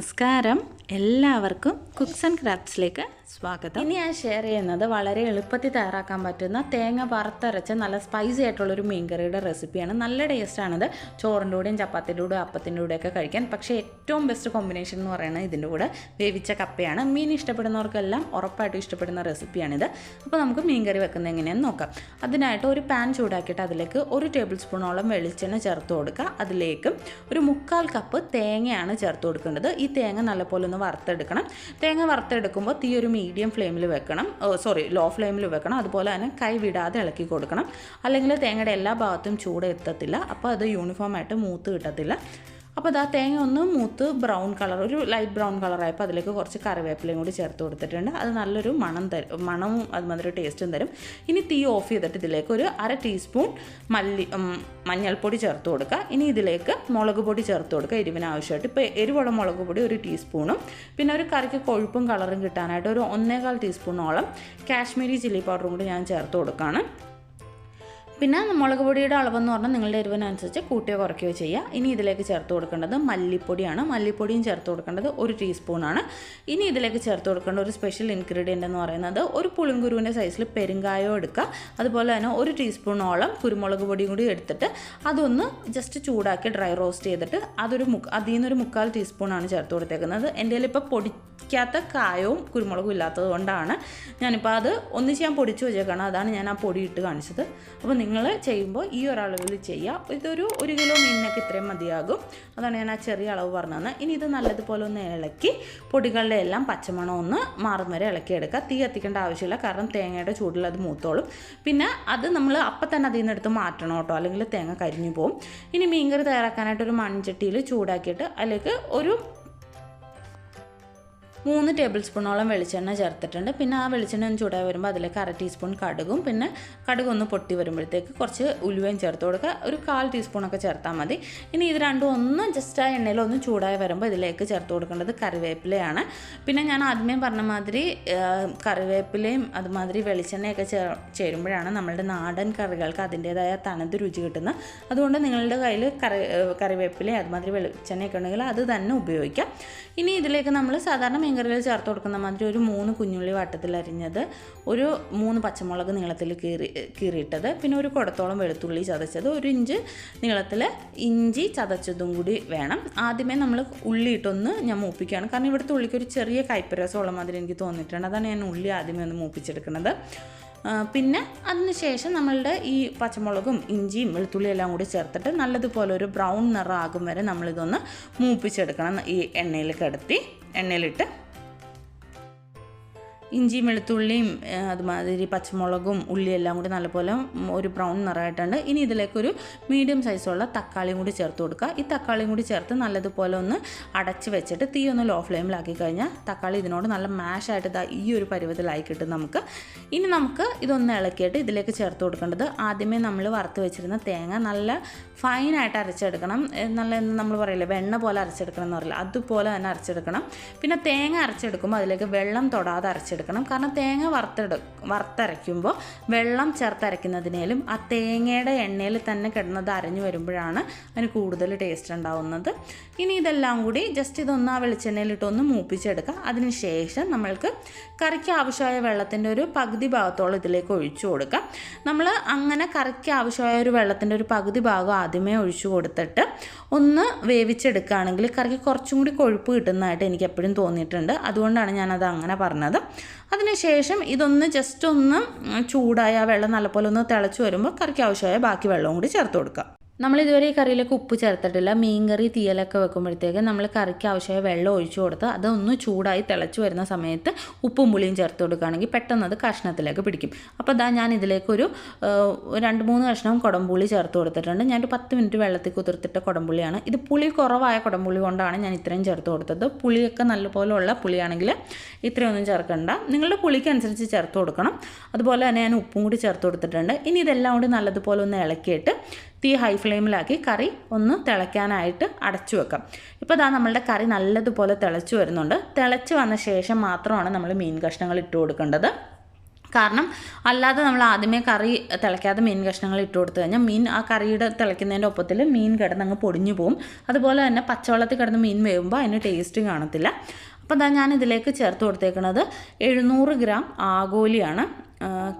നമസ്കാരം, എല്ലാവർക്കും cooks and ക്രാഫ്റ്റ്സിലേക്ക് സ്വാഗതം. ഇനി ഞാൻ ഷെയർ ചെയ്യുന്നത് വളരെ എളുപ്പത്തിൽ തയ്യാറാക്കാൻ പറ്റുന്ന തേങ്ങ വറുത്തരച്ച നല്ല സ്പൈസി ആയിട്ടുള്ളൊരു മീൻകറിയുടെ റെസിപ്പിയാണ്. നല്ല ടേസ്റ്റാണിത്. ചോറിൻ്റെ കൂടെയും ചപ്പാത്തിൻ്റെ കൂടെ അപ്പത്തിൻ്റെ കൂടെയൊക്കെ കഴിക്കാൻ. പക്ഷേ ഏറ്റവും ബെസ്റ്റ് കോമ്പിനേഷൻ എന്ന് പറയുന്നത് ഇതിൻ്റെ കൂടെ വേവിച്ച കപ്പയാണ്. മീൻ ഇഷ്ടപ്പെടുന്നവർക്കെല്ലാം ഉറപ്പായിട്ടും ഇഷ്ടപ്പെടുന്ന റെസിപ്പിയാണിത്. അപ്പോൾ നമുക്ക് മീൻകറി വെക്കുന്നത് എങ്ങനെയാണെന്ന് നോക്കാം. അതിനായിട്ട് ഒരു പാൻ ചൂടാക്കിയിട്ട് അതിലേക്ക് 1 ടേബിൾ സ്പൂണോളം വെളിച്ചെണ്ണ ചേർത്ത് കൊടുക്കുക. അതിലേക്ക് ഒരു 1/4 കപ്പ് തേങ്ങയാണ് ചേർത്ത് കൊടുക്കേണ്ടത്. ഈ തേങ്ങ നല്ലപോലെ ഒന്ന് വറുത്തെടുക്കണം. തേങ്ങ വറുത്തെടുക്കുമ്പോൾ തീ ഒരു മീഡിയം ഫ്ലെയിമിൽ വെക്കണം, ലോ ഫ്ലെയിമിൽ വെക്കണം. അതുപോലെ തന്നെ കൈ വിടാതെ ഇളക്കി കൊടുക്കണം. അല്ലെങ്കിൽ തേങ്ങയുടെ എല്ലാ ഭാഗത്തും ചൂട് എത്തത്തില്ല. അപ്പോൾ അത് യൂണിഫോമായിട്ട് മൂത്ത് കിട്ടത്തില്ല. അപ്പോൾ ഇതാ തേങ്ങ ഒന്ന് മൂത്ത് ബ്രൗൺ കളർ, ഒരു ലൈറ്റ് ബ്രൗൺ കളറായപ്പോൾ അതിലേക്ക് കുറച്ച് കറിവേപ്പിലയും കൂടി ചേർത്ത് കൊടുത്തിട്ടുണ്ട്. അത് നല്ലൊരു മണവും അതുമാതിരി ടേസ്റ്റും തരും. ഇനി തീ ഓഫ് ചെയ്തിട്ട് ഇതിലേക്ക് ഒരു 1/2 ടീസ്പൂൺ മഞ്ഞൾപ്പൊടി ചേർത്ത് കൊടുക്കുക. ഇനി ഇതിലേക്ക് മുളക് പൊടി ചേർത്ത് കൊടുക്കുക എരിവിന് ആവശ്യമായിട്ട്. ഇപ്പോൾ എരിവുള്ള മുളക് പൊടി 1 ടീസ്പൂണും പിന്നെ ഒരു കറിക്ക് കൊഴുപ്പും കളറും കിട്ടാനായിട്ട് ഒരു 1.25 ടീസ്പൂണോളം കാശ്മീരി ചില്ലി പൗഡറും കൂടി ഞാൻ ചേർത്ത് കൊടുക്കുകയാണ്. പിന്നെ മുളക് പൊടിയുടെ അളവെന്ന് പറഞ്ഞാൽ നിങ്ങളുടെ എരിവിനനുസരിച്ച് കൂട്ടിയോ കുറയ്ക്കുകയോ ചെയ്യുക. ഇനി ഇതിലേക്ക് ചേർത്ത് കൊടുക്കേണ്ടത് മല്ലിപ്പൊടിയാണ്. മല്ലിപ്പൊടിയും ചേർത്ത് കൊടുക്കേണ്ടത് 1 ടീസ്പൂണാണ്. ഇനി ഇതിലേക്ക് ചേർത്ത് കൊടുക്കേണ്ട ഒരു സ്പെഷ്യൽ ഇൻഗ്രീഡിയൻ്റ് എന്ന് പറയുന്നത് ഒരു പുളിങ്കുരുവിൻ്റെ സൈസിൽ പെരുങ്കായം എടുക്കുക. അതുപോലെ തന്നെ 1 ടീസ്പൂണോളം കുരുമുളക് പൊടിയും കൂടി എടുത്തിട്ട് അതൊന്ന് ജസ്റ്റ് ചൂടാക്കി ഡ്രൈ റോസ്റ്റ് ചെയ്തിട്ട് അതിൽ നിന്നൊരു 1/4 ടീസ്പൂണാണ് ചേർത്ത് കൊടുത്തേക്കുന്നത്. എൻ്റെ കയ്യിൽ ഇപ്പോൾ പൊടിക്കാത്ത കായവും കുരുമുളകും ഇല്ലാത്തത് കൊണ്ടാണ് ഞാനിപ്പോൾ അത് ഒന്നിച്ച് ഞാൻ പൊടിച്ച് വെച്ചേക്കാണ്. അതാണ് ഞാൻ ആ പൊടി ഇട്ട് കാണിച്ചത്. അപ്പോൾ നിങ്ങൾ ചെയ്യുമ്പോൾ ഈ ഒരളവിൽ ചെയ്യുക. ഇതൊരു 1 കിലോ മീനിനൊക്കെ ഇത്രയും മതിയാകും. അതാണ് ഞാൻ ആ ചെറിയ അളവ് പറഞ്ഞത്. ഇനി ഇത് നല്ലതുപോലെ ഒന്ന് ഇളക്കി പൊടികളുടെ എല്ലാം പച്ചമണം ഒന്ന് മാറും വരെ ഇളക്കിയെടുക്കുക. തീ കത്തിക്കേണ്ട ആവശ്യമില്ല, കാരണം തേങ്ങയുടെ ചൂടിൽ അത് മൂത്തോളും. പിന്നെ അത് നമ്മൾ അപ്പം തന്നെ അതിൽ നിന്ന് എടുത്ത് മാറ്റണം കേട്ടോ, അല്ലെങ്കിൽ തേങ്ങ കരിഞ്ഞു പോകും. ഇനി മീൻകറി തയ്യാറാക്കാനായിട്ട് ഒരു മൺചട്ടിയിൽ ചൂടാക്കിയിട്ട് അതിലേക്ക് ഒരു 3 ടേബിൾ സ്പൂണോളം വെളിച്ചെണ്ണ ചേർത്തിട്ടുണ്ട്. പിന്നെ ആ വെളിച്ചെണ്ണ ഒന്ന് ചൂടായി വരുമ്പോൾ അതിലേക്ക് 1/2 ടീസ്പൂൺ കടുകും പിന്നെ കടുകൊന്ന് പൊട്ടി വരുമ്പോഴത്തേക്ക് കുറച്ച് ഉലുവയും ചേർത്ത് കൊടുക്കുക. ഒരു 1/4 ടീസ്പൂണൊക്കെ ചേർത്താൽ മതി. ഇനി ഇത് രണ്ടും ഒന്ന് ജസ്റ്റ് ആ എണ്ണയിൽ ഒന്ന് ചൂടായി വരുമ്പോൾ ഇതിലേക്ക് ചേർത്ത് കൊടുക്കേണ്ടത് കറിവേപ്പിലയാണ്. പിന്നെ ഞാൻ ആദ്യമേ പറഞ്ഞ മാതിരി കറിവേപ്പിലയും അതുമാതിരി വെളിച്ചെണ്ണയൊക്കെ ചേരുമ്പോഴാണ് നമ്മളുടെ നാടൻ കറികൾക്ക് അതിൻ്റേതായ തനത് രുചി കിട്ടുന്നത്. അതുകൊണ്ട് നിങ്ങളുടെ കയ്യിൽ കറിവേപ്പിലയും അതുമാതിരി വെളിച്ചെണ്ണയൊക്കെ ഉണ്ടെങ്കിൽ അത് തന്നെ ഉപയോഗിക്കാം. ഇനി ഇതിലേക്ക് നമ്മൾ സാധാരണ മീൻകറിയിൽ ചേർത്ത് കൊടുക്കുന്ന മാതിരി ഒരു 3 കുഞ്ഞുള്ളി വട്ടത്തിൽ അരിഞ്ഞത്, ഒരു 3 പച്ചമുളക് നീളത്തിൽ കീറിയിട്ടത്, പിന്നെ ഒരു കുടത്തോളം വെളുത്തുള്ളി ചതച്ചത്, 1 ഇഞ്ച് നീളത്തിൽ ഇഞ്ചി ചതച്ചതും കൂടി വേണം. ആദ്യമേ നമ്മൾ ഉള്ളി ഇട്ടൊന്ന് ഞാൻ മൂപ്പിക്കുകയാണ്, കാരണം ഇവിടുത്തെ ഉള്ളിക്ക് ഒരു ചെറിയ കയ്പ്പരസമുള്ള മാതിരി എനിക്ക് തോന്നിയിട്ടുണ്ട്. അതാണ് ഞാൻ ഉള്ളി ആദ്യമേ ഒന്ന് മൂപ്പിച്ചെടുക്കുന്നത്. പിന്നെ അതിന് ശേഷം നമ്മളുടെ ഈ പച്ചമുളകും ഇഞ്ചിയും വെളുത്തുള്ളിയും എല്ലാം കൂടി ചേർത്തിട്ട് നല്ലതുപോലെ ഒരു ബ്രൗൺ നിറം ആകും വരെ നമ്മളിതൊന്ന് മൂപ്പിച്ചെടുക്കണം. ഈ എണ്ണയിലിട്ട് ഇഞ്ചിയും വെളുത്തുള്ളിയും അതുമാതിരി പച്ചമുളകും ഉള്ളിയും എല്ലാം കൂടി നല്ലപോലെ ഒരു ബ്രൗൺ നിറമായിട്ടുണ്ട്. ഇനി ഇതിലേക്കൊരു മീഡിയം സൈസുള്ള തക്കാളിയും കൂടി ചേർത്ത് കൊടുക്കുക. ഈ തക്കാളിയും കൂടി ചേർത്ത് നല്ലതുപോലെ ഒന്ന് അടച്ച് വെച്ചിട്ട് തീ ഒന്ന് ലോ ഫ്ലെയിമിലാക്കി കഴിഞ്ഞാൽ തക്കാളി ഇതിനോട് നല്ല മാഷായിട്ട് ഈ ഒരു പരുവത്തിലായി കിട്ടും നമുക്ക്. ഇനി നമുക്ക് ഇതൊന്ന് ഇളക്കിയിട്ട് ഇതിലേക്ക് ചേർത്ത് കൊടുക്കേണ്ടത് ആദ്യമേ നമ്മൾ വറുത്ത് വെച്ചിരുന്ന തേങ്ങ നല്ല ഫൈനായിട്ട് അരച്ചെടുക്കണം. നല്ല നമ്മൾ പറയില്ലേ വെണ്ണ പോലെ അരച്ചെടുക്കണം എന്ന് പറയില്ല, അതുപോലെ തന്നെ അരച്ചെടുക്കണം. പിന്നെ തേങ്ങ അരച്ചെടുക്കുമ്പോൾ അതിലേക്ക് വെള്ളം തൊടാതെ അരച്ചെടുക്കണം. കാരണം തേങ്ങ വറുത്തരയ്ക്കുമ്പോൾ വെള്ളം ചേർത്തരയ്ക്കുന്നതിനേലും ആ തേങ്ങയുടെ എണ്ണയിൽ തന്നെ കിടന്നത് അരഞ്ഞു വരുമ്പോഴാണ് അതിന് കൂടുതൽ ടേസ്റ്റ് ഉണ്ടാവുന്നത്. ഇനി ഇതെല്ലാം കൂടി ജസ്റ്റ് ഇതൊന്ന് ആ വെളിച്ചെണ്ണയിലിട്ടൊന്ന് മൂപ്പിച്ചെടുക്കുക. അതിനുശേഷം നമ്മൾക്ക് കറിക്ക് ആവശ്യമായ വെള്ളത്തിൻ്റെ ഒരു പകുതി ഭാഗത്തോളം ഇതിലേക്ക് ഒഴിച്ചു കൊടുക്കുക. നമ്മൾ അങ്ങനെ കറിക്ക് ആവശ്യമായ ഒരു വെള്ളത്തിൻ്റെ ഒരു പകുതി ഭാഗം ആദ്യമേ ഒഴിച്ചു കൊടുത്തിട്ട് ഒന്ന് വേവിച്ചെടുക്കുകയാണെങ്കിൽ കറിക്ക് കുറച്ചും കൂടി കൊഴുപ്പ് കിട്ടുന്നതായിട്ട് എനിക്ക് എപ്പോഴും തോന്നിയിട്ടുണ്ട്. അതുകൊണ്ടാണ് ഞാനത് അങ്ങനെ പറഞ്ഞത്. അതിനുശേഷം ഇതൊന്ന് ജസ്റ്റ് ഒന്ന് ചൂടായ വെള്ളം നല്ലപോലെ ഒന്ന് തിളച്ച് വരുമ്പോൾ കറിക്ക് ആവശ്യമായ ബാക്കി വെള്ളവും കൂടി ചേർത്ത് കൊടുക്കുക. നമ്മളിതുവരെ ഈ കറിയിലേക്ക് ഉപ്പ് ചേർത്തിട്ടില്ല. മീൻകറി തീയലൊക്കെ വെക്കുമ്പോഴത്തേക്ക് നമ്മൾ കറിക്ക് ആവശ്യമായ വെള്ളം ഒഴിച്ചു കൊടുത്ത് അതൊന്ന് ചൂടായി തിളച്ച് വരുന്ന സമയത്ത് ഉപ്പും പുളിയും ചേർത്ത് കൊടുക്കുകയാണെങ്കിൽ പെട്ടെന്ന് അത് കഷ്ണത്തിലേക്ക് പിടിക്കും. അപ്പോൾ ഞാൻ ഇതിലേക്കൊരു 2-3 കഷ്ണം കുടംപുളി ചേർത്ത് കൊടുത്തിട്ടുണ്ട്. ഞാനൊരു 10 മിനിറ്റ് വെള്ളത്തിൽ കുതിർത്തിട്ട കുടംപുളിയാണ്. ഇത് പുളി കുറവായ കുടംപുളി കൊണ്ടാണ് ഞാൻ ഇത്രയും ചേർത്ത് കൊടുത്തത്. പുളിയൊക്കെ നല്ലപോലെ ഉള്ള പുളിയാണെങ്കിൽ ഇത്രയൊന്നും ചേർക്കണ്ട, നിങ്ങളുടെ പുളിക്ക് അനുസരിച്ച് ചേർത്ത് കൊടുക്കണം. അതുപോലെ തന്നെ ഞാൻ ഉപ്പും കൂടി ചേർത്ത് കൊടുത്തിട്ടുണ്ട്. ഇനി ഇതെല്ലാം കൂടി നല്ലതുപോലെ ഒന്ന് ഇളക്കിയിട്ട് തീ ഹൈ ഫ്ലെയിമിലാക്കി കറി ഒന്ന് തിളയ്ക്കാനായിട്ട് അടച്ചു വെക്കാം. ഇപ്പോൾ നമ്മളുടെ കറി നല്ലതുപോലെ തിളച്ച് വരുന്നുണ്ട്. തിളച്ച് വന്ന ശേഷം മാത്രമാണ് നമ്മൾ മീൻ കഷ്ണങ്ങൾ ഇട്ട് കൊടുക്കേണ്ടത്. കാരണം അല്ലാതെ നമ്മൾ ആദ്യമേ കറി തിളയ്ക്കാതെ മീൻ കഷ്ണങ്ങൾ ഇട്ട് കൊടുത്തു കഴിഞ്ഞാൽ മീൻ ആ കറിയുടെ തിളയ്ക്കുന്നതിൻ്റെ ഒപ്പത്തിൽ മീൻ കിടന്നങ്ങ് പൊടിഞ്ഞു പോകും. അതുപോലെ തന്നെ പച്ചവെള്ളത്തിൽ കിടന്ന് മീൻ വേകുമ്പോൾ അതിന് ടേസ്റ്റ് കാണത്തില്ല. അപ്പോൾ അതാ ഞാൻ ഇതിലേക്ക് ചേർത്ത് കൊടുത്തേക്കുന്നത് 700 ഗ്രാം ആഗോലിയാണ്,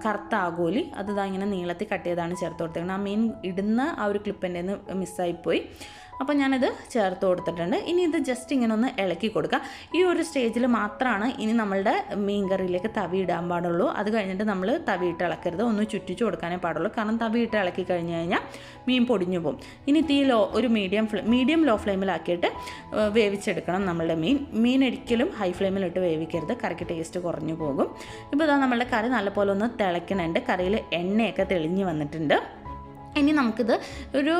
കറുത്ത ആഗോലി. അത് ഇതാ ഇങ്ങനെ നീളത്തിൽ കട്ട് ചെയ്താണ് ചേർത്ത് കൊടുത്തേക്കുന്നത്. ആ മീൻ ഇടുന്ന ആ ഒരു ക്ലിപ്പിൻ്റെ നിന്ന് മിസ്സായിപ്പോയി. അപ്പോൾ ഞാനിത് ചേർത്ത് കൊടുത്തിട്ടുണ്ട്. ഇനി ഇത് ജസ്റ്റ് ഇങ്ങനെ ഒന്ന് ഇളക്കി കൊടുക്കുക. ഈ ഒരു സ്റ്റേജിൽ മാത്രമാണ് ഇനി നമ്മളുടെ മീൻ കറിയിലേക്ക് തവി ഇടാൻ പാടുള്ളൂ. അത് കഴിഞ്ഞിട്ട് നമ്മൾ തവി ഇട്ട് ഇളക്കരുത്, ഒന്ന് ചുറ്റിച്ച് കൊടുക്കാനേ പാടുള്ളൂ. കാരണം തവി ഇട്ട് ഇളക്കി കഴിഞ്ഞ് കഴിഞ്ഞാൽ മീൻ പൊടിഞ്ഞു പോകും. ഇനി തീ ഒരു മീഡിയം ലോ ഫ്ലെയിമിലാക്കിയിട്ട് വേവിച്ചെടുക്കണം നമ്മളുടെ മീൻ ഒരിക്കലും ഹൈ ഫ്ലെയിമിലിട്ട് വേവിക്കരുത്, കറിക്ക് ടേസ്റ്റ് കുറഞ്ഞു പോകും. ഇപ്പോൾ ഇതാ നമ്മളുടെ കറി നല്ലപോലെ ഒന്ന് തിളയ്ക്കണുണ്ട്. കറിയിൽ എണ്ണയൊക്കെ തെളിഞ്ഞ് വന്നിട്ടുണ്ട്. ഇനി നമുക്കിത് ഒരു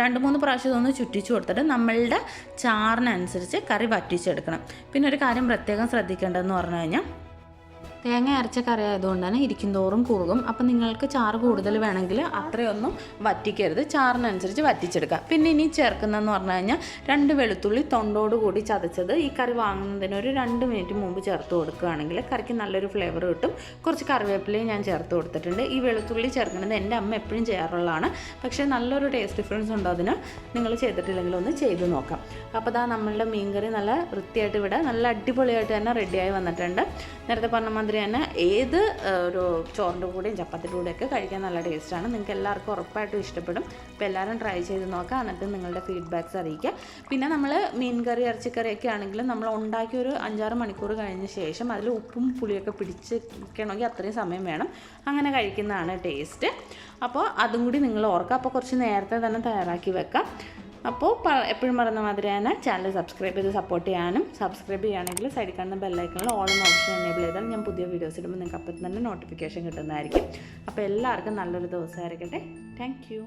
2-3 പ്രാവശ്യം ഒന്ന് ചുറ്റിച്ച് കൊടുത്തിട്ട് നമ്മളുടെ ചാറിനനുസരിച്ച് കറി വറ്റിച്ചെടുക്കണം. പിന്നെ ഒരു കാര്യം പ്രത്യേകം ശ്രദ്ധിക്കേണ്ടതെന്ന് പറഞ്ഞു കഴിഞ്ഞാൽ തേങ്ങ അരച്ച കറി ആയതുകൊണ്ട് തന്നെ ഇരിക്കും തോറും കുറുകും. അപ്പം നിങ്ങൾക്ക് ചാറ് കൂടുതൽ വേണമെങ്കിൽ അത്രയൊന്നും വറ്റിക്കരുത്, ചാറിനനുസരിച്ച് വറ്റിച്ചെടുക്കുക. പിന്നെ ഇനി ചേർക്കുന്നതെന്ന് പറഞ്ഞു കഴിഞ്ഞാൽ 2 വെളുത്തുള്ളി തൊണ്ടോട് കൂടി ചതച്ചത് ഈ കറി വാങ്ങുന്നതിന് ഒരു 2 മിനിറ്റ് മുമ്പ് ചേർത്ത് കൊടുക്കുകയാണെങ്കിൽ കറിക്ക് നല്ലൊരു ഫ്ലേവർ കിട്ടും. കുറച്ച് കറിവേപ്പിലയും ഞാൻ ചേർത്ത് കൊടുത്തിട്ടുണ്ട്. ഈ വെളുത്തുള്ളി ചേർക്കുന്നത് എൻ്റെ അമ്മ എപ്പോഴും ചെയ്യാറുള്ളതാണ്, പക്ഷേ നല്ലൊരു ടേസ്റ്റ് ഡിഫറൻസ് ഉണ്ട്. അതിന് നിങ്ങൾ ചെയ്തിട്ടില്ലെങ്കിൽ ഒന്ന് ചെയ്ത് നോക്കാം. അപ്പോൾ അതാ നമ്മളുടെ മീൻകറി നല്ല വൃത്തിയായിട്ട് ഇവിടെ നല്ല അടിപൊളിയായിട്ട് തന്നെ റെഡിയായി വന്നിട്ടുണ്ട്. നേരത്തെ പറഞ്ഞ തന്നെ ഏത് ഒരു ചോറിൻ്റെ കൂടെയും ചപ്പാത്തിയുടെ കൂടെയൊക്കെ കഴിക്കാൻ നല്ല ടേസ്റ്റാണ്. നിങ്ങൾക്ക് എല്ലാവർക്കും ഉറപ്പായിട്ടും ഇഷ്ടപ്പെടും. അപ്പോൾ എല്ലാവരും ട്രൈ ചെയ്ത് നോക്കുക, എന്നിട്ട് നിങ്ങളുടെ ഫീഡ്ബാക്ക്സ് അറിയിക്കുക. പിന്നെ നമ്മൾ മീൻ കറി ഇറച്ചിക്കറിയൊക്കെ ആണെങ്കിലും നമ്മൾ ഉണ്ടാക്കി ഒരു 5-6 മണിക്കൂർ കഴിഞ്ഞ ശേഷം അതിൽ ഉപ്പും പുളിയൊക്കെ പിടിച്ചിരിക്കണമെങ്കിൽ അത്രയും സമയം വേണം. അങ്ങനെ കഴിക്കുന്നതാണ് ടേസ്റ്റ്. അപ്പോൾ അതും കൂടി നിങ്ങൾ ഓർക്കുക. അപ്പോൾ കുറച്ച് നേരത്തെ തന്നെ തയ്യാറാക്കി വെക്കാം. അപ്പോൾ എപ്പോഴും പറയുന്ന മാതിരി തന്നെ ചാനൽ സബ്സ്ക്രൈബ് ചെയ്ത് സപ്പോർട്ട് ചെയ്യാനും, സബ്സ്ക്രൈബ് ചെയ്യുകയാണെങ്കിൽ സൈഡിൽ കാണുന്ന ബെല്ലൈക്കണിൽ ഓൾ എന്ന ഓപ്ഷൻ എനേബിൾ ചെയ്താൽ ഞാൻ പുതിയ വീഡിയോസ് ഇടുമ്പോൾ നിങ്ങൾക്ക് അപ്പം തന്നെ നോട്ടിഫിക്കേഷൻ കിട്ടുന്നതായിരിക്കും. അപ്പോൾ എല്ലാവർക്കും നല്ലൊരു ദിവസമായിരിക്കട്ടെ. Thank you.